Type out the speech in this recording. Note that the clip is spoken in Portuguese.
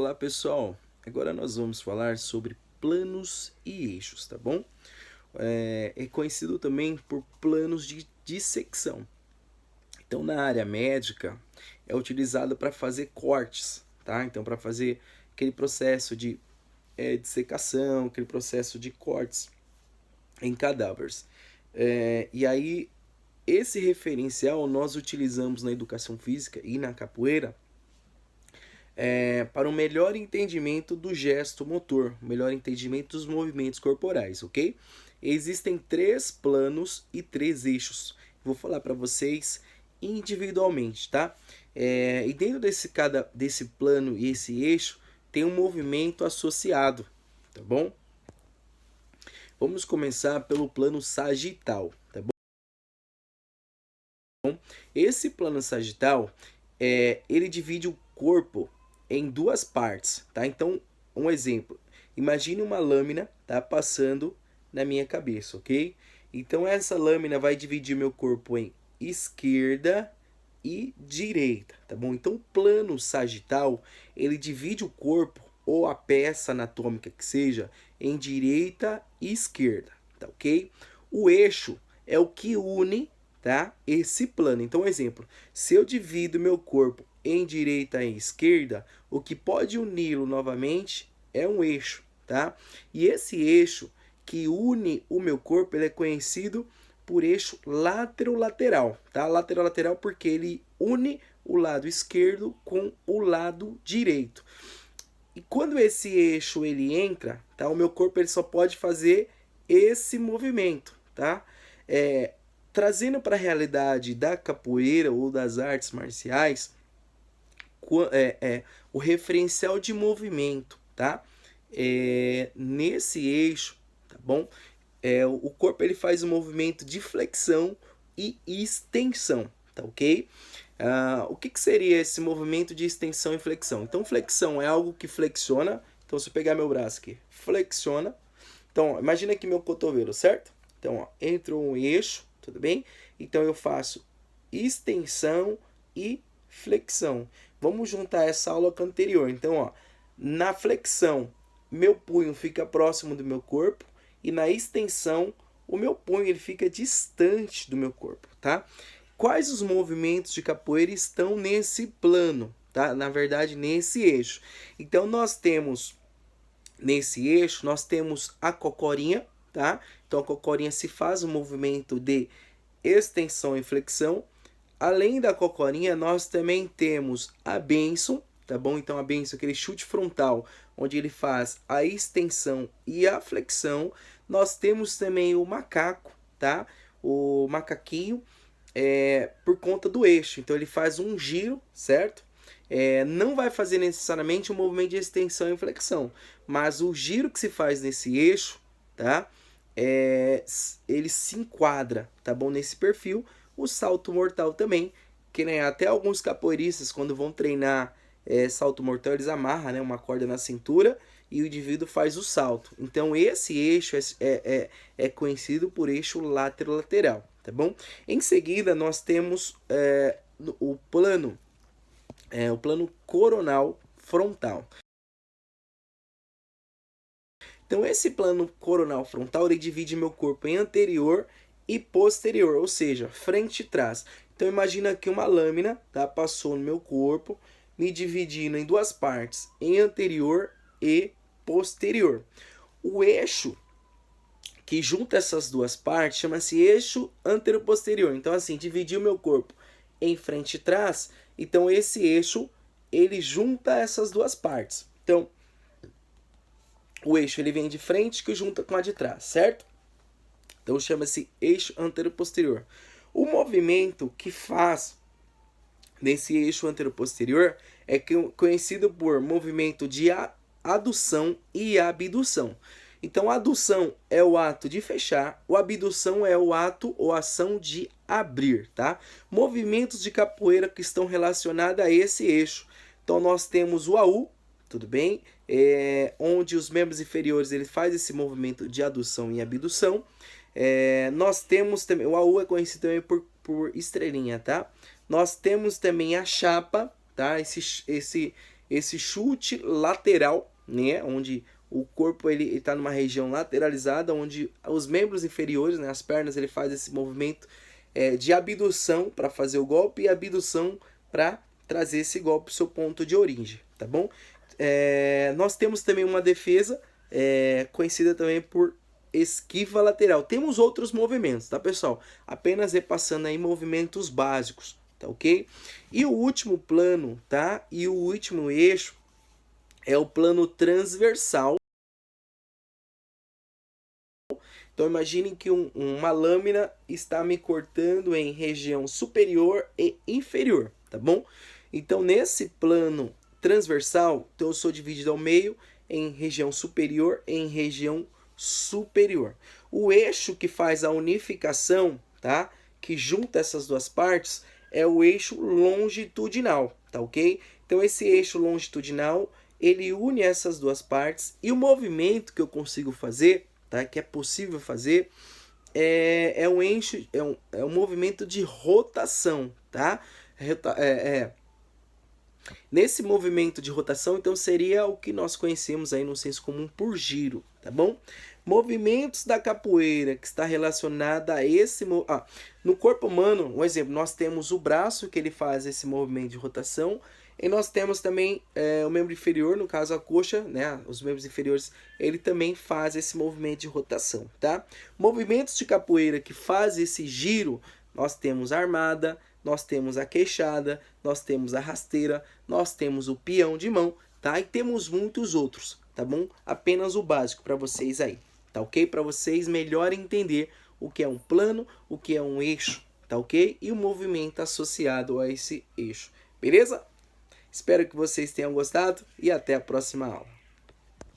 Olá pessoal, agora nós vamos falar sobre planos e eixos, tá bom? É conhecido também por planos de dissecção. Então na área médica é utilizado para fazer cortes, tá? Então para fazer aquele processo de dissecação, aquele processo de cortes em cadáveres. E aí esse referencial nós utilizamos na educação física e na capoeira para um melhor entendimento do gesto motor, melhor entendimento dos movimentos corporais, ok? Existem 3 planos e 3 eixos. Vou falar para vocês individualmente, tá? E dentro desse plano e esse eixo tem um movimento associado, tá bom? Vamos começar pelo plano sagital, tá bom? Esse plano sagital, ele divide o corpo em 2 partes, tá? Então, um exemplo. Imagine uma lâmina, tá, passando na minha cabeça, ok? Então, essa lâmina vai dividir meu corpo em esquerda e direita, tá bom? Então, o plano sagital, ele divide o corpo, ou a peça anatômica que seja, em direita e esquerda, tá ok? O eixo é o que une, tá, esse plano. Então, exemplo, se eu divido meu corpo em direita e esquerda, o que pode uni-lo novamente é um eixo, tá? E esse eixo que une o meu corpo, ele é conhecido por eixo lateral, tá? Lateral porque ele une o lado esquerdo com o lado direito. E quando esse eixo ele entra, tá? O meu corpo ele só pode fazer esse movimento, tá? Trazendo para a realidade da capoeira ou das artes marciais, o referencial de movimento, tá? Nesse eixo, tá bom? O corpo ele faz um movimento de flexão e extensão, tá ok? O que seria esse movimento de extensão e flexão? Então, flexão é algo que flexiona. Então, se eu pegar meu braço aqui, flexiona. Então, imagina aqui meu cotovelo, certo? Então, ó, entra um eixo, tudo bem? Então, eu faço extensão e flexão. Vamos juntar essa aula com a anterior. Então, ó, na flexão, meu punho fica próximo do meu corpo e na extensão, o meu punho ele fica distante do meu corpo, tá? Quais os movimentos de capoeira estão nesse plano, tá? Na verdade, nesse eixo. Então, nós temos nesse eixo, nós temos a cocorinha, tá? Então, a cocorinha se faz um movimento de extensão e flexão. Além da cocorinha, nós também temos a bênção, tá bom? Então, a bênção é aquele chute frontal, onde ele faz a extensão e a flexão. Nós temos também o macaco, tá? O macaquinho, por conta do eixo. Então, ele faz um giro, certo? Não vai fazer necessariamente um movimento de extensão e flexão, mas o giro que se faz nesse eixo, tá? Ele se enquadra, tá bom? Nesse perfil. O salto mortal também, que né, até alguns capoeiristas, quando vão treinar salto mortal, eles amarram, né, uma corda na cintura e o indivíduo faz o salto. Então, esse eixo é conhecido por eixo lateral, tá bom? Em seguida, nós temos o plano coronal frontal. Então, esse plano coronal frontal ele divide meu corpo em anterior e posterior, ou seja, frente e trás. Então, imagina que uma lâmina, tá, passou no meu corpo, me dividindo em 2 partes, em anterior e posterior. O eixo que junta essas 2 partes chama-se eixo anteroposterior. Então, assim, dividiu meu corpo em frente e trás, então esse eixo ele junta essas 2 partes. Então, o eixo ele vem de frente que junta com a de trás, certo? Então chama-se eixo anteroposterior. O movimento que faz nesse eixo anteroposterior é conhecido por movimento de adução e abdução. Então, a adução é o ato de fechar, a abdução é o ato ou ação de abrir, tá? Movimentos de capoeira que estão relacionados a esse eixo. Então, nós temos o AU, tudo bem? Onde os membros inferiores ele faz esse movimento de adução e abdução. Nós temos também, o AU é conhecido também por estrelinha, tá? Nós temos também a chapa, tá? esse chute lateral, né, onde o corpo ele está numa região lateralizada, onde os membros inferiores, né, as pernas, ele faz esse movimento de abdução para fazer o golpe e abdução para trazer esse golpe para o seu ponto de origem, tá bom? Nós temos também uma defesa conhecida também por esquiva lateral. Temos outros movimentos, tá, pessoal? Apenas repassando aí movimentos básicos, tá ok? E o último plano, tá? E o último eixo é o plano transversal. Então imaginem que uma lâmina está me cortando em região superior e inferior, tá bom? Então nesse plano transversal, então eu sou dividido ao meio em região superior e em região superior. O eixo que faz a unificação, tá? Que junta essas duas partes é o eixo longitudinal, tá ok? Então esse eixo longitudinal, ele une essas duas partes e o movimento que eu consigo fazer, tá? Que é possível fazer, é um movimento de rotação, tá? Nesse movimento de rotação, então, seria o que nós conhecemos aí no senso comum por giro, tá bom? Movimentos da capoeira que está relacionada a esse... no corpo humano, um exemplo, nós temos o braço que ele faz esse movimento de rotação e nós temos também o membro inferior, no caso a coxa, né? Os membros inferiores, ele também faz esse movimento de rotação, tá? Movimentos de capoeira que faz esse giro, nós temos a armada, nós temos a queixada, nós temos a rasteira, nós temos o peão de mão, tá? E temos muitos outros, tá bom? Apenas o básico para vocês aí, tá ok? Para vocês melhor entender o que é um plano, o que é um eixo, tá ok? E o movimento associado a esse eixo, beleza? Espero que vocês tenham gostado e até a próxima aula.